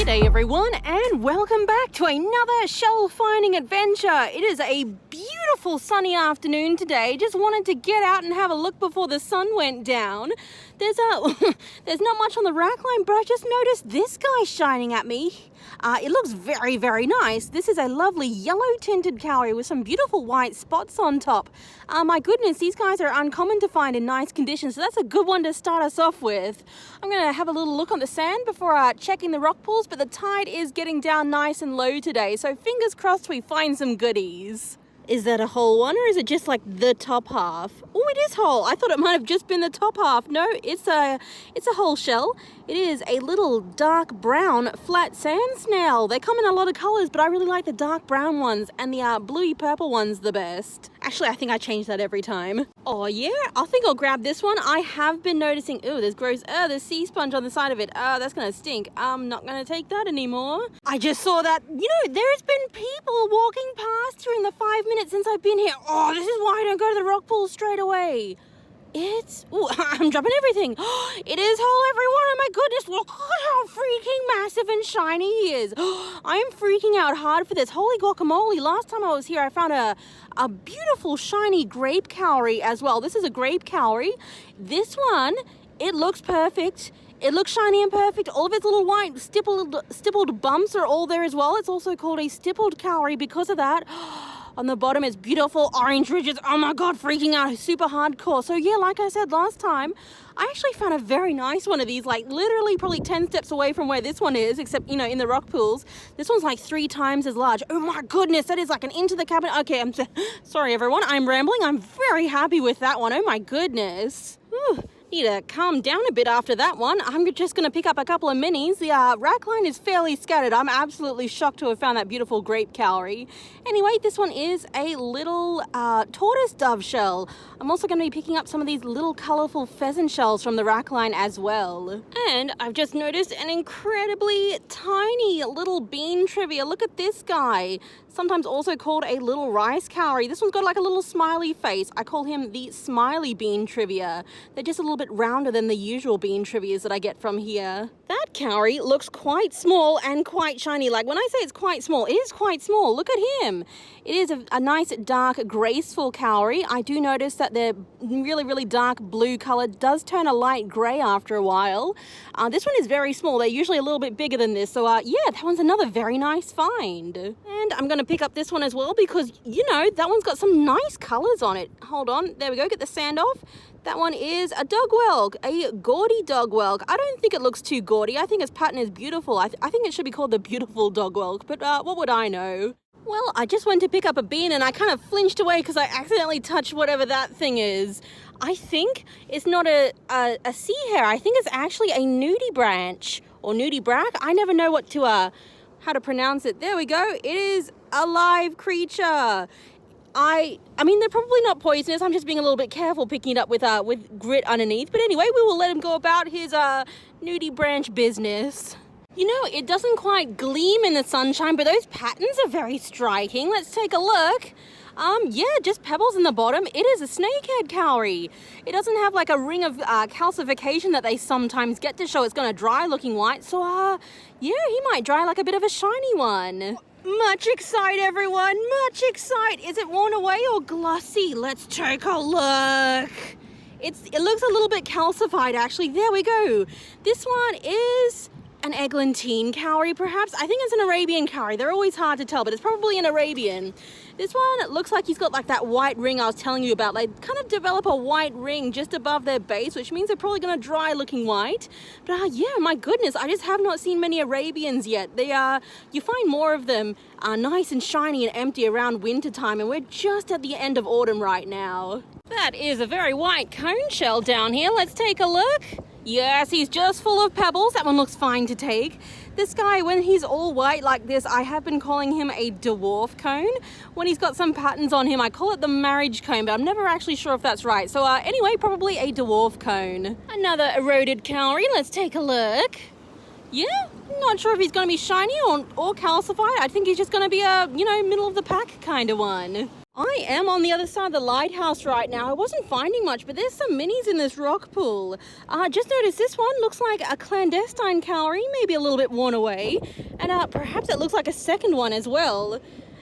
G'day everyone, and welcome back to another shell finding adventure. It is a beautiful sunny afternoon today. Just wanted to get out and have a look before the sun went down. There's not much on the rack line, but I just noticed this guy shining at me. It looks very, very nice. This is a lovely yellow tinted cowrie with some beautiful white spots on top. My goodness, these guys are uncommon to find in nice conditions, so that's a good one to start us off with. I'm going to have a little look on the sand before checking the rock pools, but the tide is getting down nice and low today, so fingers crossed we find some goodies. Is that a whole one, or is it just like the top half? Oh, it is whole. I thought it might have just been the top half. No, it's a whole shell. It is a little dark brown flat sand snail. They come in a lot of colors, but I really like the dark brown ones and the bluey purple ones the best. Actually, I think I change that every time. Oh yeah, I think I'll grab this one. I have been noticing, there's gross, there's sea sponge on the side of it. That's gonna stink. I'm not gonna take that anymore. I just saw that, there's been people walking past here in the 5 minutes since I've been here. Oh, this is why I don't go to the rock pool straight away. I'm dropping everything. It is whole, everyone. Oh my goodness, look at how freaking massive and shiny he is. I am freaking out hard for this. Holy guacamole. Last time I was here, I found a beautiful shiny grape cowrie as well. This is a grape cowrie. This one, it looks perfect. It looks shiny and perfect. All of its little white stippled bumps are all there as well. It's also called a stippled cowrie because of that. On the bottom, it's beautiful orange ridges. Oh my God, freaking out, super hardcore. So yeah, like I said last time, I actually found a very nice one of these, like literally probably 10 steps away from where this one is, except, in the rock pools. This one's like 3 times as large. Oh my goodness, that is like an into the cabinet. Okay, I'm sorry everyone, I'm rambling. I'm very happy with that one. Oh my goodness. Whew. Need to calm down a bit after that one. I'm just going to pick up a couple of minis. The rack line is fairly scattered. I'm absolutely shocked to have found that beautiful grape cowrie. Anyway, this one is a little tortoise dove shell. I'm also going to be picking up some of these little colourful pheasant shells from the rack line as well. And I've just noticed an incredibly tiny little bean trivia. Look at this guy. Sometimes also called a little rice cowrie. This one's got like a little smiley face. I call him the smiley bean trivia. They're just a little bit rounder than the usual bean trivias that I get from here. That cowrie looks quite small and quite shiny. Like when I say it's quite small, it is quite small. Look at him. It is a nice dark graceful cowrie. I do notice that they're really, really dark blue color. Does turn a light gray after a while. This one is very small. They're usually a little bit bigger than this. So yeah, that one's another very nice find. And I'm going to pick up this one as well because, that one's got some nice colors on it. Hold on. There we go. Get the sand off. That one is a dog whelk, a gaudy dog whelk. I don't think it looks too gaudy. I think its pattern is beautiful. I think it should be called the beautiful dog whelk, but what would I know? Well, I just went to pick up a bean and I kind of flinched away because I accidentally touched whatever that thing is. I think it's not a sea hare. I think it's actually a nudibranch or nudibrack. I never know how to pronounce it. There we go. It is a live creature. I mean, they're probably not poisonous. I'm just being a little bit careful picking it up with grit underneath. But anyway, we will let him go about his nudibranch business. It doesn't quite gleam in the sunshine, but those patterns are very striking. Let's take a look. Yeah, just pebbles in the bottom. It is a snakehead cowrie. It doesn't have like a ring of calcification that they sometimes get to show it's going to dry looking white. So, yeah, he might dry like a bit of a shiny one. Much excite, everyone. Much excite. Is it worn away or glossy? Let's take a look. It looks a little bit calcified, actually. There we go. This one is an eglantine cowrie, perhaps. I think it's an Arabian cowrie. They're always hard to tell, but it's probably an Arabian. This one looks like he's got like that white ring I was telling you about. They kind of develop a white ring just above their base, which means they're probably going to dry looking white. But yeah, my goodness, I just have not seen many Arabians yet. You find more of them nice and shiny and empty around winter time, and we're just at the end of autumn right now. That is a very white cone shell down here. Let's take a look. Yes, he's just full of pebbles. That one looks fine to take. This guy, when he's all white like this, I have been calling him a dwarf cone. When he's got some patterns on him, I call it the marriage cone, but I'm never actually sure if that's right. So anyway, probably a dwarf cone. Another eroded cowrie. Let's take a look. Yeah, not sure if he's going to be shiny or calcified. I think he's just going to be a, middle of the pack kind of one. I am on the other side of the lighthouse right now. I wasn't finding much, but there's some minis in this rock pool. Just noticed this one looks like a clandestine cowrie, maybe a little bit worn away. And perhaps it looks like a second one as well.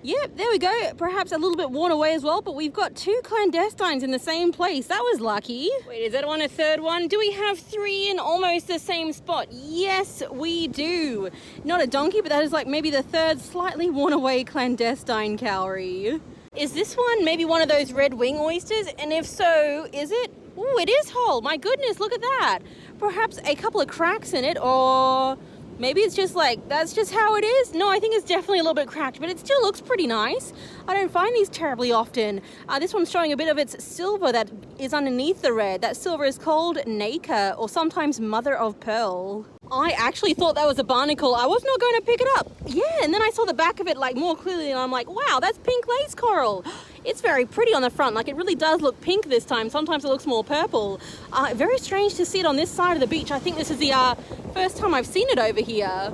Yep, there we go. Perhaps a little bit worn away as well, but we've got 2 clandestines in the same place. That was lucky. Wait, is that one a third one? Do we have 3 in almost the same spot? Yes, we do. Not a donkey, but that is like maybe the third slightly worn away clandestine cowrie. Is this one maybe one of those red wing oysters? And if so, is it? Oh, it is whole. My goodness, look at that. Perhaps a couple of cracks in it, or maybe it's just like, that's just how it is. No, I think it's definitely a little bit cracked, but it still looks pretty nice. I don't find these terribly often. This one's showing a bit of its silver that is underneath the red. That silver is called nacre, or sometimes mother of pearl. I actually thought that was a barnacle. I was not going to pick it up. Yeah, and then I saw the back of it like more clearly, and I'm like, wow, that's pink lace coral. It's very pretty on the front. Like, it really does look pink this time. Sometimes it looks more purple. Very strange to see it on this side of the beach. I think this is the first time I've seen it over here.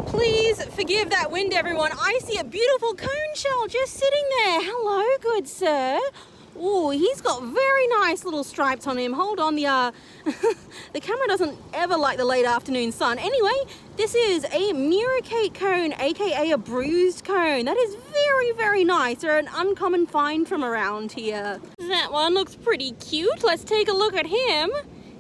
Please forgive that wind, everyone. I see a beautiful cone shell just sitting there. Hello, good sir. Oh, he's got very nice little stripes on him. Hold on, the camera doesn't ever like the late afternoon sun. Anyway, this is a muricate cone, aka a bruised cone. That is very, very nice. They're an uncommon find from around here. That one looks pretty cute. Let's take a look at him.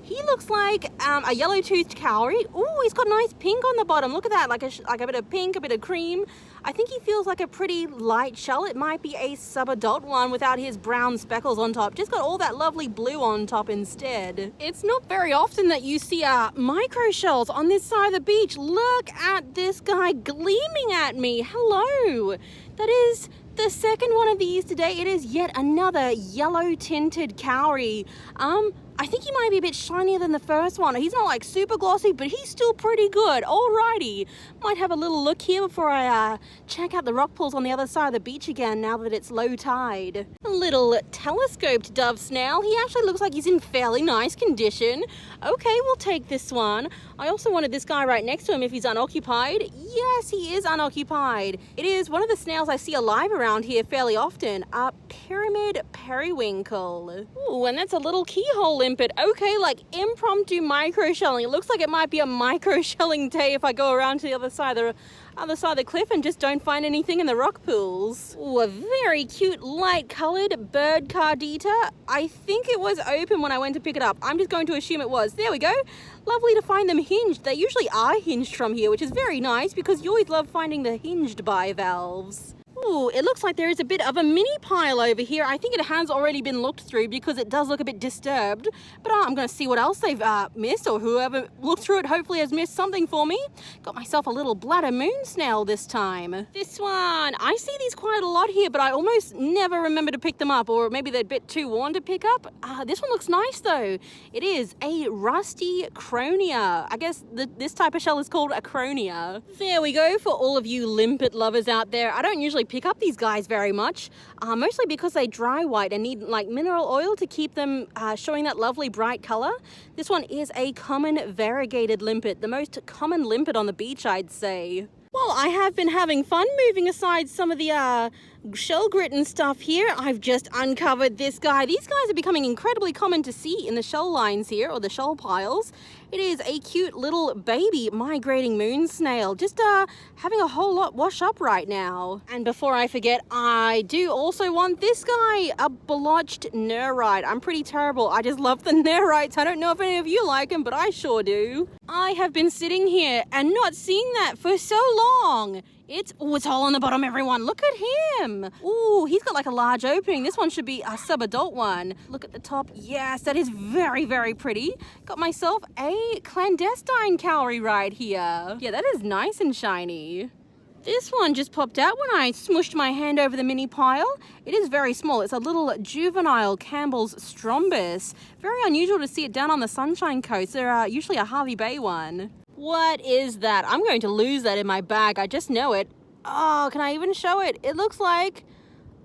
He looks like a yellow-toothed cowrie. Oh, he's got nice pink on the bottom. Look at that, like a bit of pink, a bit of cream. I think he feels like a pretty light shell. It might be a sub-adult one without his brown speckles on top. Just got all that lovely blue on top instead. It's not very often that you see microshells on this side of the beach. Look at this guy gleaming at me. Hello. That is the second one of these today. It is yet another yellow-tinted cowrie. I think he might be a bit shinier than the first one. He's not like super glossy, but he's still pretty good. Alrighty. Might have a little look here before I check out the rock pools on the other side of the beach again now that it's low tide. A little telescoped dove snail. He actually looks like he's in fairly nice condition. Okay, we'll take this one. I also wanted this guy right next to him if he's unoccupied. Yes, he is unoccupied. It is one of the snails I see alive around here fairly often. A pyramid periwinkle. Ooh, and that's a little keyhole limpet. Okay, like impromptu microshelling. It looks like it might be a microshelling day if I go around to the other side of the cliff and just don't find anything in the rock pools. Ooh, a very cute light-colored bird cardita. I think it was open when I went to pick it up. I'm just going to assume it was. There we go. Lovely to find them hinged. They usually are hinged from here, which is very nice because you always love finding the hinged bivalves. Ooh, it looks like there is a bit of a mini pile over here. I think it has already been looked through because it does look a bit disturbed. But I'm going to see what else they've missed, or whoever looked through it hopefully has missed something for me. Got myself a little bladder moon snail this time. This one, I see these quite a lot here, but I almost never remember to pick them up, or maybe they're a bit too worn to pick up. This one looks nice though. It is a rusty cronia. I guess this type of shell is called a cronia. There we go for all of you limpet lovers out there. I don't usually pick up these guys very much, mostly because they dry white and need like mineral oil to keep them showing that lovely bright color. This one is a common variegated limpet, the most common limpet on the beach, I'd say. Well, I have been having fun moving aside some of the shell grit and stuff here. I've just uncovered this guy. These guys are becoming incredibly common to see in the shell lines here, or the shell piles. It is a cute little baby migrating moon snail, just having a whole lot wash up right now. And before I forget, I do also want this guy, a blotched neurite. I'm pretty terrible. I just love the neurites. I don't know if any of you like them, but I sure do. I have been sitting here and not seeing that for so long. It's all on the bottom, everyone. Look at him. Ooh, he's got like a large opening. This one should be a sub-adult one. Look at the top. Yes, that is very, very pretty. Got myself a clandestine cowrie right here. Yeah, that is nice and shiny. This one just popped out when I smushed my hand over the mini pile. It is very small. It's a little juvenile Campbell's strombus. Very unusual to see it down on the Sunshine Coast. They're usually a Harvey Bay one. What is that? I'm going to lose that in my bag. I just know it. Oh, can I even show it? It looks like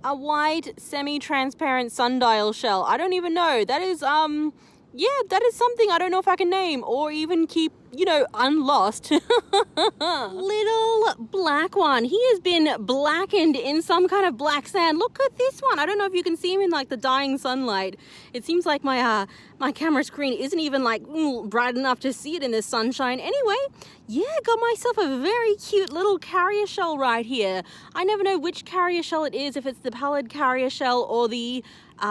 a white semi-transparent sundial shell. I don't even know. That is, Yeah, that is something I don't know if I can name or even keep, unlost. Little black one. He has been blackened in some kind of black sand. Look at this one. I don't know if you can see him in like the dying sunlight. It seems like my camera screen isn't even like bright enough to see it in the sunshine. Anyway, yeah, got myself a very cute little carrier shell right here. I never know which carrier shell it is, if it's the pallid carrier shell or the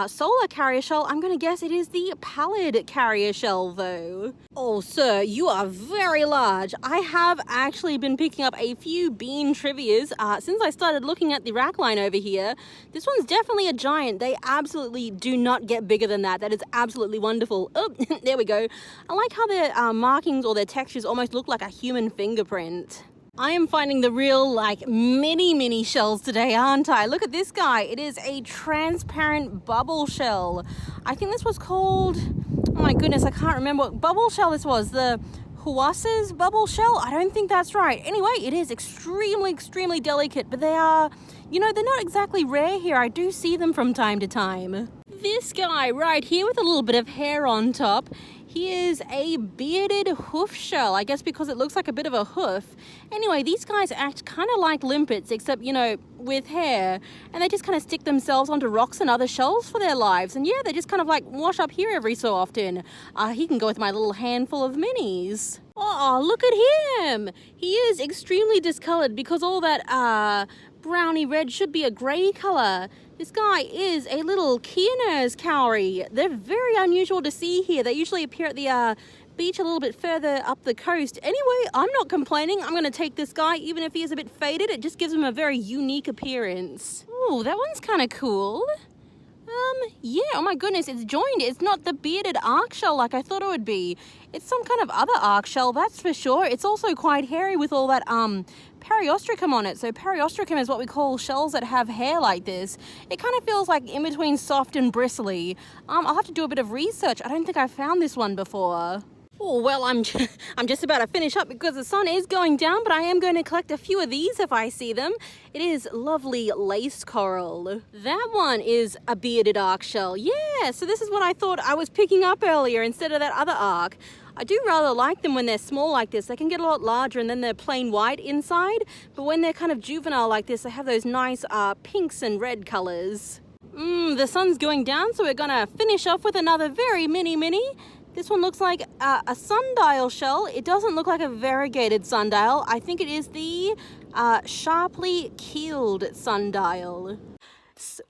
solar carrier shell. I'm gonna guess it is the pallid carrier shell though. Oh sir, you are very large. I have actually been picking up a few bean trivias since I started looking at the rack line over here. This one's definitely a giant. They absolutely do not get bigger than that. That is absolutely wonderful. Oh, there we go. I like how their markings or their textures almost look like a human fingerprint. I am finding the real, mini shells today, aren't I? Look at this guy. It is a transparent bubble shell. I think this was called, oh my goodness, I can't remember what bubble shell this was. The Huasa's bubble shell? I don't think that's right. Anyway, it is extremely delicate, but they are, they're not exactly rare here. I do see them from time to time. This guy right here with a little bit of hair on top, he is a bearded hoof shell, I guess because it looks like a bit of a hoof. Anyway, these guys act kind of like limpets, except, with hair. And they just kind of stick themselves onto rocks and other shells for their lives. And yeah, they just kind of wash up here every so often. He can go with my little handful of minis. Oh, look at him. He is extremely discolored because all that browny red should be a grey colour. This guy is a little Grape Cowrie. They're very unusual to see here. They usually appear at the beach a little bit further up the coast. Anyway, I'm not complaining. I'm going to take this guy, even if he is a bit faded. It just gives him a very unique appearance. Ooh, that one's kind of cool. Yeah, oh my goodness, it's joined. It's not the bearded arc shell like I thought it would be. It's some kind of other arc shell, that's for sure. It's also quite hairy with all that, periostracum on it. So periostracum is what we call shells that have hair like this. It kind of feels like in between soft and bristly. I'll have to do a bit of research. I don't think I've found this one before. Oh, well, I'm just about to finish up because the sun is going down, but I am going to collect a few of these if I see them. It is lovely lace coral. That one is a bearded arc shell. Yeah, so this is what I thought I was picking up earlier instead of that other arc. I do rather like them when they're small like this. They can get a lot larger and then they're plain white inside. But when they're kind of juvenile like this, they have those nice pinks and red colors. The sun's going down, so we're gonna finish off with another very mini. This one looks like a sundial shell. It doesn't look like a variegated sundial. I think it is the sharply keeled sundial.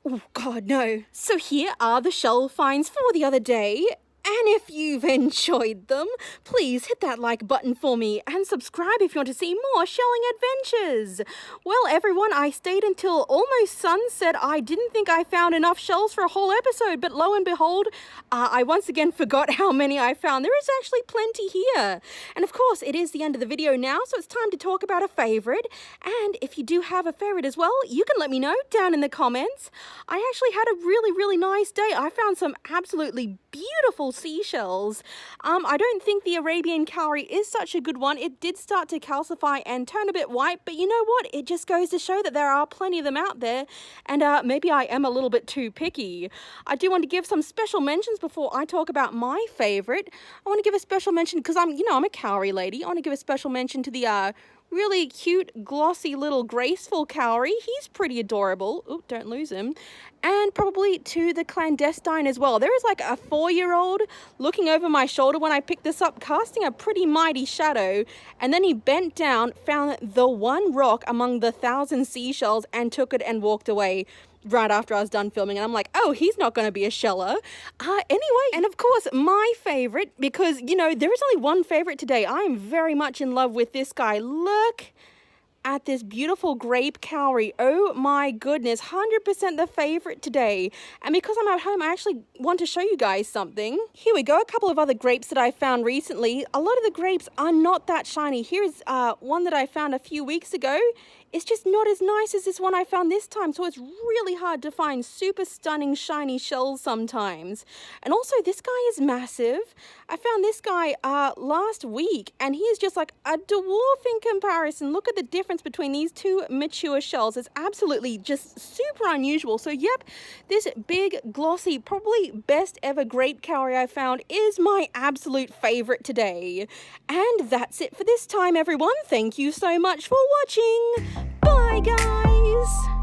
Oh God, no. So here are the shell finds for the other day. And if you've enjoyed them, please hit that like button for me and subscribe if you want to see more shelling adventures. Well, everyone, I stayed until almost sunset. I didn't think I found enough shells for a whole episode, but lo and behold, I once again forgot how many I found. There is actually plenty here. And of course, it is the end of the video now, so it's time to talk about a favorite. And if you do have a favorite as well, you can let me know down in the comments. I actually had a really nice day. I found some absolutely beautiful seashells. I don't think the Arabian cowrie is such a good one. It did start to calcify and turn a bit white, but you know what? It just goes to show that there are plenty of them out there, and maybe I am a little bit too picky. I do want to give some special mentions before I talk about my favorite. I want to give a special mention because I'm a cowrie lady. I want to give a special mention to the really cute, glossy little graceful cowrie. He's pretty adorable. Oh, don't lose him. And probably to the clandestine as well. There is like a 4-year-old looking over my shoulder when I picked this up, casting a pretty mighty shadow. And then he bent down, found the one rock among the 1,000 seashells and took it and walked away right after I was done filming. And I'm like, oh, he's not going to be a sheller. Anyway, and of course, my favorite, because, there is only one favorite today. I'm very much in love with this guy. Look at this beautiful grape cowrie. Oh my goodness, 100% the favorite today. And because I'm at home, I actually want to show you guys something. Here we go, a couple of other grapes that I found recently. A lot of the grapes are not that shiny. Here's one that I found a few weeks ago. it's just not as nice as this one I found this time. So it's really hard to find super stunning shiny shells sometimes. And also this guy is massive. I found this guy last week and he is just like a dwarf in comparison. Look at the difference between these two mature shells. It's absolutely just super unusual. So yep, this big glossy, probably best ever grape cowrie I found is my absolute favorite today. And that's it for this time, everyone. Thank you so much for watching. Bye, guys.